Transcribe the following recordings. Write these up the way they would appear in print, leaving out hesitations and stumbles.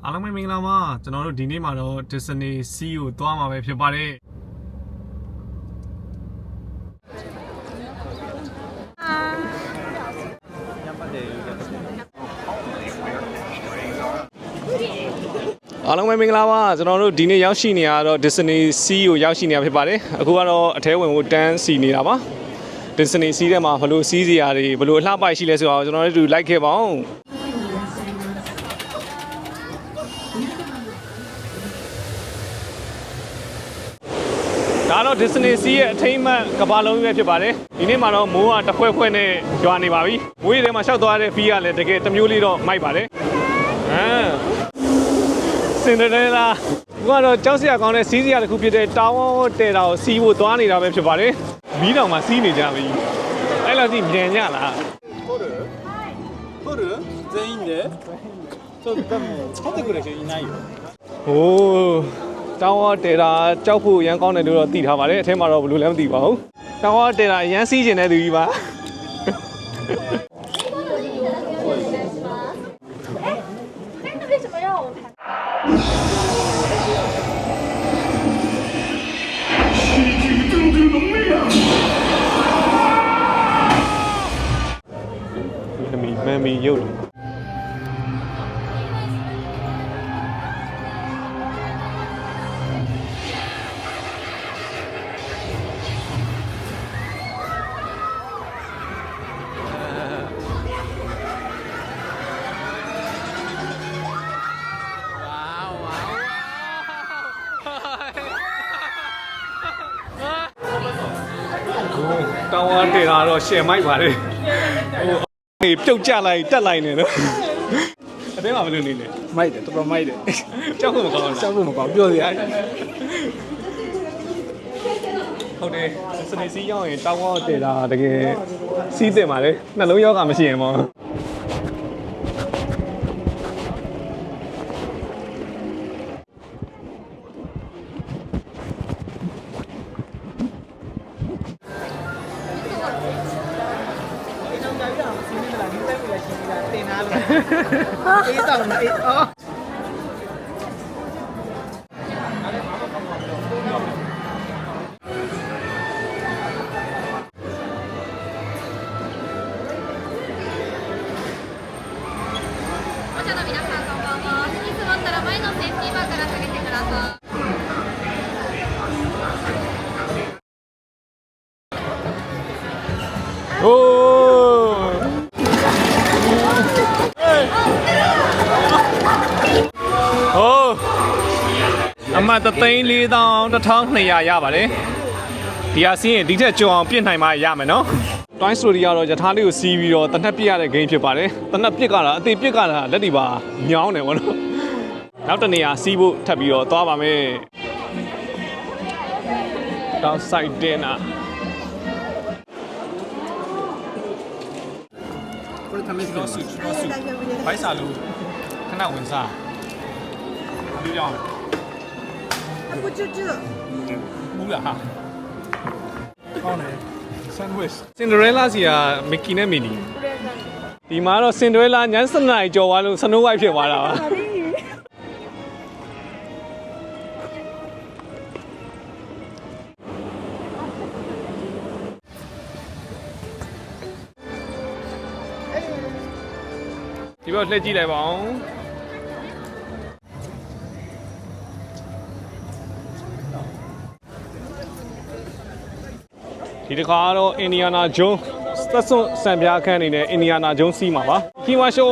အားလုံးပဲမင်္ဂလာပါကျွန်တော်တို့ဒီနေ့မှာတော့ Disney Sea ကိုသွားမှာပဲဖြစ်ပါတယ်အားလုံးပဲမင်္ဂလာပါကျွန်တော်တို့ဒီနေ့ရောက်ရှိနေရတော့ Disney Sea ကိုရောက်ရှိနေရဖြစ်ပါတယ်အခုကတော့အထဲဝင်ဖို့တန်းစီနေတာပါ Disney Sea ထဲမှာဘလို့စီးစရာတွေဘလို့အလှပိုက်ရှိလဲဆိုတော့ကျွန်တော်တို့လိုက်ခဲ့ပါဦးဒါတော့ Disney Sea ရဲ့အထိမ်းအမှတ်ကမ္ဘာလုံးပဲဖြစ်ပါတယ်ဒီနေ့မှာတော့မိုးကတစ်ခွက်ခွက်နဲ့ရွာနေပါပြီမိုးရေထဲမှာရှောက်သွားတဲ့ဖီးကလည်းတကယ်တစ်မျိုးလေးတော့မိုက်ပါတယ်စင်ဒရဲလာကတော့ကြောက်စရာကောင်းတဲ့စီးစရာတစ်ခုဖြစ်တဲ့တောင်းတဲတာကိုစီးဖို့သွားနေတာပဲဖြစ်ပါတယ်မီးတောင်မှာစီးနေကြပြီအဲ့လိုစီမြန်ကြလား取る全員でちょっと多分使ってくれる人いないよဟိုးတောင်းတဲတာကြောက်ဖို့ရမ်းကောင်းတယ်လို့တော့သိထားပါတယ်အထဲမှာတော့ဘယ်လိုလဲမသိပါဘူးတောင်းတဲတာရမ်းစီးကျင်တဲ့သူကြီးပါမမ်မီရုပ်တောင်းအားတင်တာတော့ရှယ်မိုက်ပါလေဟိုပြုတ်ကြလိုက်တက်လိုက်နေတော့အတင်းမှာဘယ်လိုနေလဲမိုက်တယ်တော်တော်မိုက်တယ်ကြောက်ဖို့မကောင်းဘူးကြောက်ဖို့မကောင်းပြောစရာဟုတ်တယ်စနေစီးရောက်ရင်တောင်းအားတင်တာတကယ်စီးတင်ပါလေနှလုံးရောဂါမရှိရင်ပေါ့အေးတော့အေးအော်အမှတ်3,4,1200ရပါတယ်ဒီဟာစီးရင်ဒီထက်ကြော်အောင်ပြစ်နိုင်မှရမယ်နော် Toy Story ကတော့ယထာလေးကိုစီးပြီးတော့တနက်ပြစ်ရတဲ့ game ဖြစ်ပါတယ်တနက်ပြစ်ကတာအသေးပြစ်ကတာလက်တွေပါညောင်းတယ်ဗောနော်နောက်တစ်နေရာစီးဖို့ထပ်ပြီးတော့သွားပါမယ်တောင်းဆိုင်တင်နာこれ試してみますဘိုက်စာလူခဏဝင်စားဒီကြောင်不就这ဘူးလားဟာကောင်းတယ် sandwich Cinderella စီက Mickey နဲ့ Minnie ဒီမှာတော့ Cinderella ညစနစ်ကြော်သွားလို့ Snow White ဖြစ်သွားတာပါဒီဘက်လှည့်ကြည့်လိုက်ပါဦးဒီတစ်ခါတော့ Indiana Jones သက်စွန်စံပြားခန်းနေတဲ့ Indiana Jones စီးမှာပါခီမရှော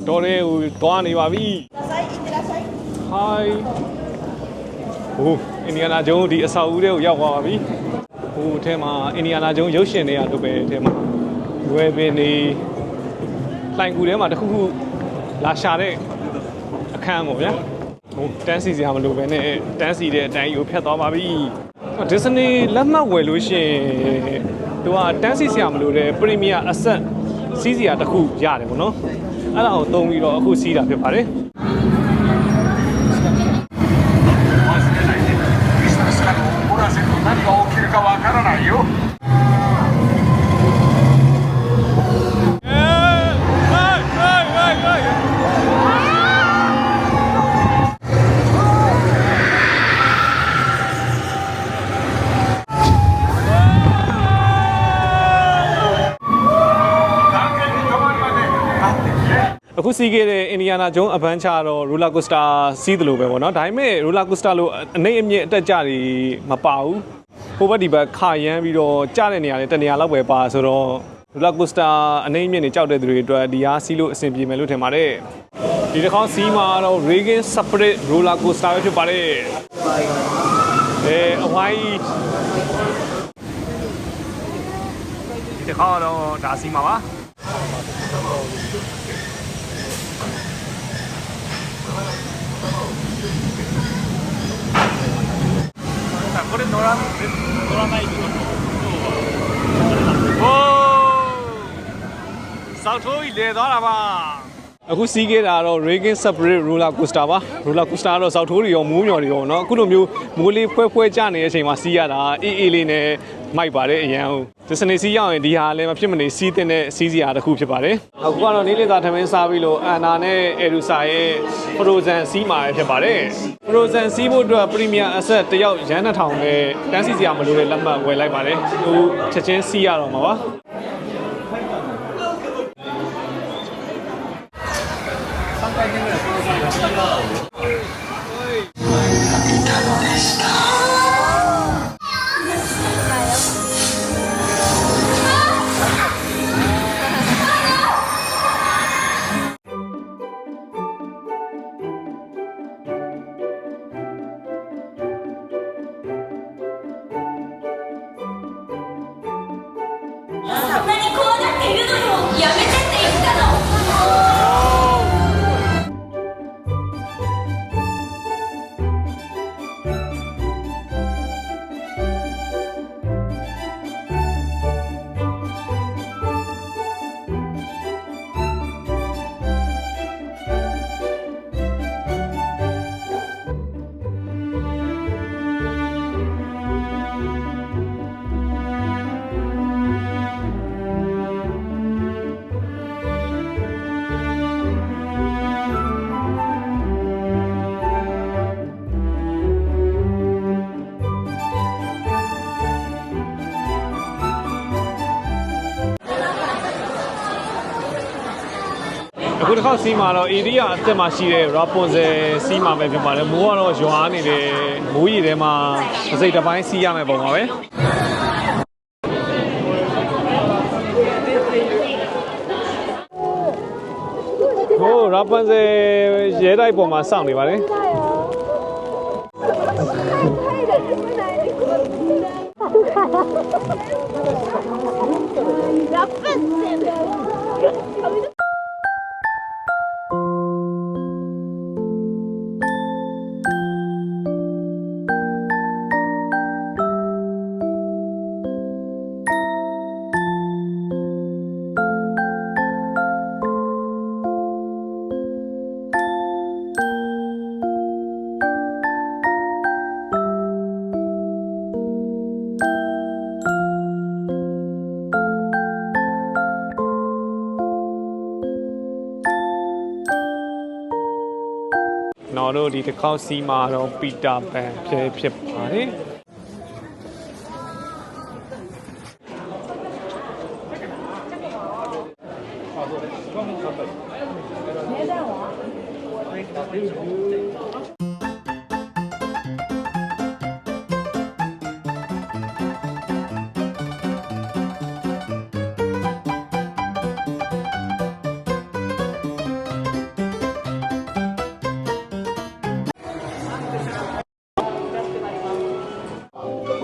တော်ရဲဟိုသွားနေပါပြီ Hi ဟို Indiana Jones ဒီအဆောက်အဦတွေကိုရောက်သွားပါပြီဟိုအထဲမှာ Indiana Jones ရုပ်ရှင်တွေကလုပ်ပဲအထဲမှာဝယ်ပင်နေလှိုင်ကူထဲမှာတခုခုလာရှာတဲ့အခန်းပေါ့ဗျာဟိုတန်းစီစရာမလိုပဲနဲ့တန်းစီတဲ့အတိုင်းကိုဖျက်သွားပါပြီ။ Disney လက်မှတ်ဝယ်လို့ရှိရင်သူကတန်းစီစရာမလိုတဲ့ Premier Asset စီးစရာတစ်ခုရတယ်ပေါ့နော်။အဲ့ဒါကိုသုံးပြီးတော့အခုစီးတာဖြစ်ပါတယ်။ အခုစီးခဲ့တဲ့ Indiana Jones Adventure တော့ roller coaster စီးတယ်လို့ပဲပေါ့နော်ဒါပေမဲ့ roller coaster လို့အနေအမြင့်အတက်ကြတွေမပါဘူးဟိုဘက်ဒီဘက်ခါရမ်းပြီးတော့ကြားတဲ့နေရာတွေတနေရာလောက်ပဲပါဆိုတော့ roller coaster အနေအမြင့်တွေကြောက်တဲ့သူတွေအတွက်ဒီဟာစီးလို့အဆင်ပြေမယ်လို့ထင်ပါတယ်ဒီတစ်ခေါက်စီးမှာတော့ Reagan Separate roller coaster ပဲဖြစ်ပါတယ်အဝိုင်းဒီတစ်ခေါက်တော့ဒါစီးမှာပါこれ乗らないけどおーစောက်ထိုးကြီးလဲသွားတာပါအခုစီးခဲ့တာတော့ Reagan Separate roller coaster ပါ roller coaster တော့စောက်ထိုးတွေရောမိုးမျော်တွေရောเนาะအခုလိုမျိုးမိုးလေးဖွဲကျနေတဲ့အချိန်မှာစီးရတာအေးလေးနဲ့မိုက်ပါတယ်အရန်ဟုတ်ဒီစနေစီးရရင်ဒီဟာလည်းမဖြစ်မနေစီးတဲ့စီးစရာတစ်ခုဖြစ်ပါတယ်အခုကတော့နေ့လည်သားထမင်းစားပြီးလို့အန်နာနဲ့အေရူဆာရဲ့ Frozen စီးမှာဖြစ်ပါတယ် Frozen စီးဖို့အတွက် Premium Asset တယောက်ရန်2000နဲ့တန်းစီစရာမလိုတဲ့လက်မှတ်ဝယ်လိုက်ပါတယ်ဟိုချက်ချင်းစီးရတော့မှာပါ何こうなっているのよやめてって言ったのအခုတစ်ခေါက်စီးမှာတော့ area အသက်မှာရှိတဲ့ Rapunzel စီးမှာပဲဖြစ်ပါတယ်မိုးကတော့ရွာနေတယ်မိုးရီထဲမှာစိတ်တစ်ပိုင်းစီးရမယ်ပုံပါပဲဟို Rapunzel ရဲတိုက်ပေါ်မှာစောင့်နေပါတယ်နော်တို့ဒီတစ်ခေါက်စီးမှာတော့ပီတာပန်ဖြစ်ပါတယ်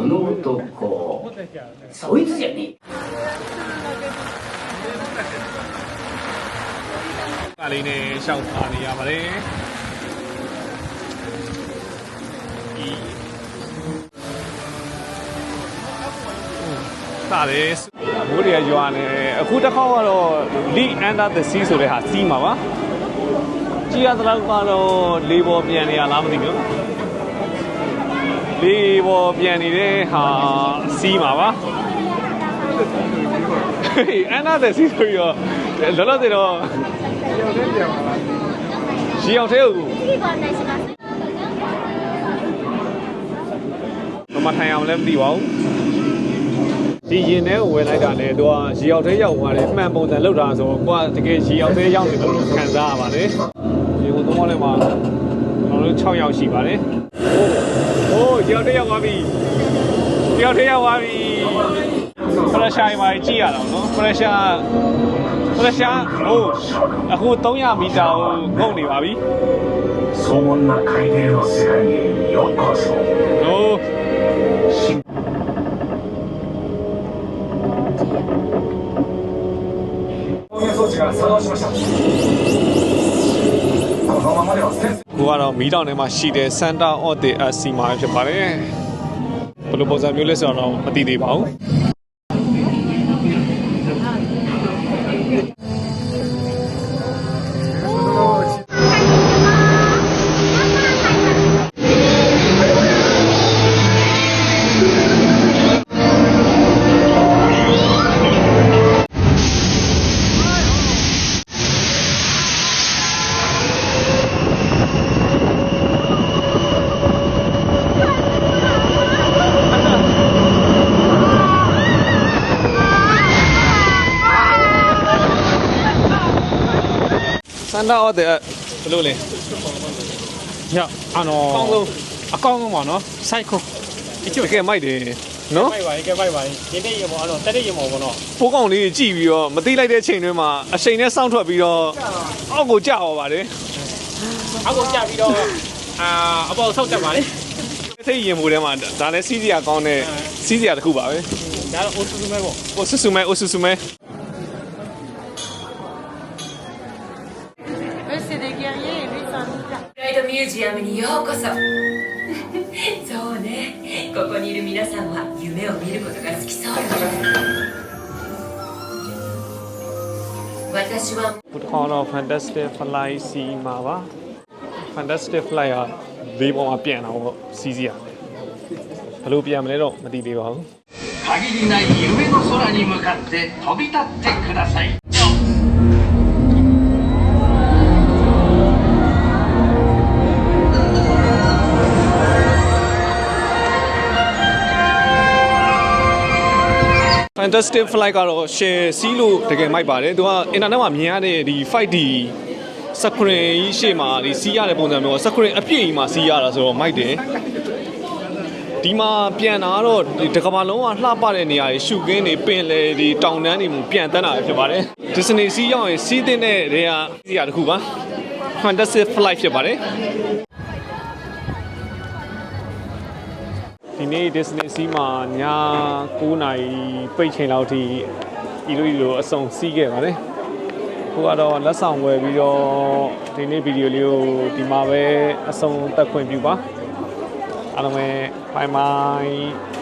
この男そいつじゃねえကားလေးနဲ့ရှောက်ပါနေရပါတယ်စတယ်မိုးတွေရွာနေအခုတစ်ခေါက်ကတော့ League Under the Sea ဆိုတဲ့ဟာစီးမှာပါကြည့်ရတဲ့လောက်ကတော့လေပေါ်ပြန်နေရလားမသိဘူးလေပေါ်ပြန်နေတဲ့ဟာစီးမှာပါUnder the Sea ဆိုရောလောလောဆယ်တော့ရှီအောင်သေးဘူးမထိုင်အောင်လည်းမသိပါဘူး ဒီရင်ထဲကိုဝင်လိုက်တာနဲ့သူကရေရောက်သေးရောက်သွားတယ်မှန်ပုံစံလောက်တာဆိုတော့ကိုကတကယ်ရေရောက်သေးရောက်နေလို့ခံစားရပါတယ်ရေကိုသုံးထဲမှာကျွန်တော်တို့6ယောက်ရှိပါတယ်ဟိုးရေရောက်သေးရောက်သွားပြီရေရောက်သေးရောက်သွားပြီ pressure မှာကြည့်ရအောင်နော် pressure ဟိုအခု300မီတာကိုငုံနေပါပြီ荘厳な海底の世界へようこそဟိုး装置が作動しましたこのままでは潜水ကိုကတော့မီးတောင်ထဲမှာရှိတဲ့ Center of the Earth စီမှာဖြစ်ပါတယ်ဘယ်လိုပုံစံမျိုးလဲဆိုတော့မသိသေးပါဘူးစန္ဒအော်တဲ့ဘယ်လိုလဲ 야,အကောင်းဆုံးပါနော်စိုက်ခု တကယ်မိုက်တယ်နော် မိုက်ပါကဲမိုက်ပါဒီနေ့ရေပေါ်တက်တဲ့ရေပေါ်ပေါ့နော် ပိုးကောင်လေးကြည့်ပြီးတော့မသိလိုက်တဲ့ချိန်တွင်းမှာအချိန်နဲ့စောင့်ထွက်ပြီးတော့အောက်ကိုကြာသွားပါတယ် အောက်ကိုကြပြီးတော့အပေါ်ဆောက်တက်ပါလေ ထိတ်ရင်မိုးထဲမှာဒါလည်းစီးစရာကောင်းတဲ့စီးစရာတစ်ခုပါပဲ ဒါတော့အိုဆူဆူမဲပေါ့ အိုဆူဆူမဲ Eux, c'est des guerriers et lui, c'est un militaire. プライドミュージアムにようこそそうねここにいる皆さんは夢を見ることが好きそうよ私は ဘုတခေါင်းတော့ Fantastic Flight စီမှာပါ Fantastic Flight ကဘေးပေါ်မှာပြန်တော့စီးစရာဘယ်လိုပြန်မလဲတော့မသိသေးပါဘူး限りない夢の空に向かって飛び立ってくださいFantastic Flight ကတော့ share စီးလို့တကယ်မိုက်ပါတယ်သူကအင်တာနက်မှာမြင်ရတဲ့ဒီ 5D screen ကြီးရှေ့မှာဒီစီးရတဲ့ပုံစံမျိုး screen အပြည့်ကြီးမှာစီးရတာဆိုတော့မိုက်တယ်ဒီမှာပြန်လာတော့ဒီတစ်ကမ္ဘာလုံးကလှပတဲ့နေရာတွေရှုခင်းတွေပင်လေဒီတောင်တန်းတွေမှာပြန်တန်းတာဖြစ်ပါတယ် Disney စီးရောက်ရင်စီးတဲ့တဲ့နေရာစီးရတစ်ခုပါ Fantastic Flight ဖြစ်ပါတယ်ဒီနေ့ Disney စီးမှာည9:00 နာရီပိတ်ချိန်လောက်ထိဤလိုအဆုံစီးခဲ့ပါတယ်ကိုကတော့လက်ဆောင်ဝယ်ပြီးတော့ဒီနေ့ဗီဒီယိုလေးကိုဒီမှာပဲအဆုံတက်ခွင့်ပြုပါအားလုံးပဲ bye bye